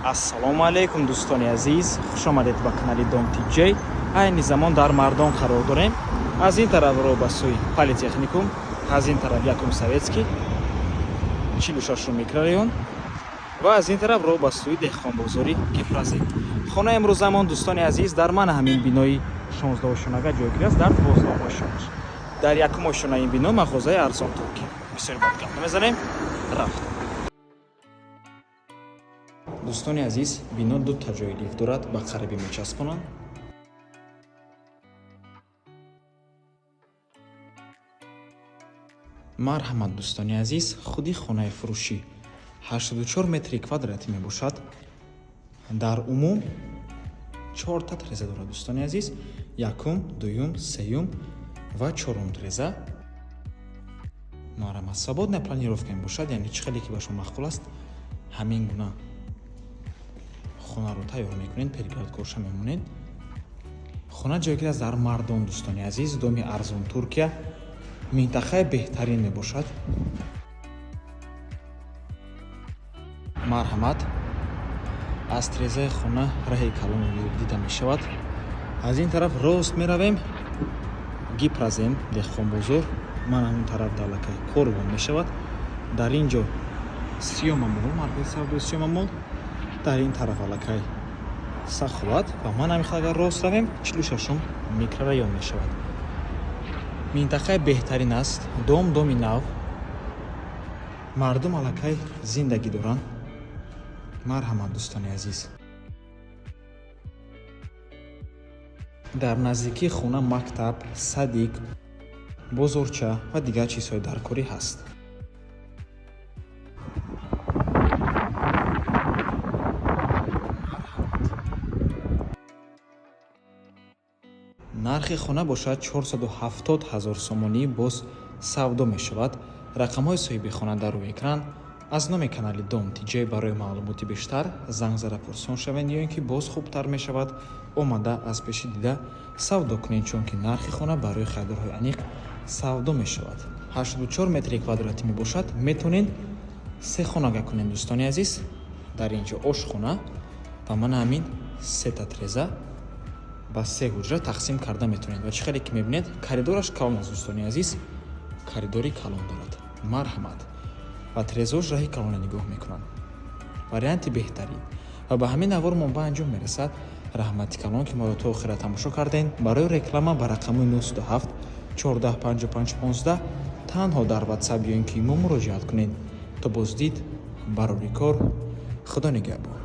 ассалому алайкум дӯстони азиз, хуш омадед ба канали Dom TJ. айни замон дар Мардон қарор дорем. аз ин тараф ро ба сӯи политехникум, аз ин тараф якум советский 46 микрорайон ва аз ин тараф ро ба сӯи деҳқонбозори Гипрази. хонаи имрӯзамон дӯстони азиз дар ман ҳамин бинои 16 ошонага ҷойгир аст дар 12 ошонаш. дар якум ошонаи ин бино мағозаи арзон турки. бисёр бад гап намезанем, рафт. дӯстони азиз, бино ду та ҷои лифт дорад, ба қарибӣ мечаспонанд. марҳамат дӯстони азиз, худи хонаи фурӯшӣ 84 метри квадратӣ мебошад. дар умум 4 та тиреза дорад дӯстони азиз, якум, дуюм, сеюм ва чорум тиреза. марҳамат, свободная планировка мебошад, яъне чӣ хеле ки ба шумо махкул аст, ҳамин гуна хонаро тайёр мекунед, перегардкоша мемонед. хона ҷойгир аст дар Мардон дӯстони азиз, доми арзон Туркия, минтақаи беҳтарин мебошад. марҳамат, аз тирезаи хона раҳи калон дида мешавад. аз ин тараф рост меравем, Гипразем деҳқонбозор, ман ҳамин тараф далакай корвон мешавад. дар ин ҷо сиёмамол, маркази савдои сиёмамол, дар ин тараф алакай саховат ва ман ҳамин агар рост равем 46 микрорайон мешавад. минтақаи беҳтарин аст, доми нав, мардум алакай зиндагӣ доранд. марҳамат дӯстони азиз, дар наздикии хона мактаб, садик, бозорча ва дигар чизҳои даркорӣ ҳаст. нархи хона бошад 470 000 сомонӣ, боз савдо мешавад. рақамҳои соҳиби хона дар рӯи экран. аз номи канали Dom TJ барои маълумоти бештар занг зада пурсон шавед, ё ин ки боз хубтар мешавад омада аз пеши дида савдо кунед, чунки нархи хона барои харидорҳои аниқ савдо мешавад. 84 метри квадратӣ мебошад. метавонед се хонага кунед дӯстони азиз. дар ин ҷо ошхона ва мана ҳамин се та тиреза ба се ҳуҷра тақсим карда метавонед ва чӣ хеле ки мебинед коридораш калон аст дӯстони азиз, коридори калон дорад. марҳамат, ва тирезаош раҳи калона нигоҳ мекунанд. варианти беҳтарин ва ба ҳамин навор мо ба анҷом мерасад. раҳмати калон ки моро то охира тамошо кардем. барои реклама ба рақамҳои 937 14 55 15 танҳо дар WhatsApp ё ин ки имо муроҷиат кунед. то боздид барори кор. худо нигаҳбон.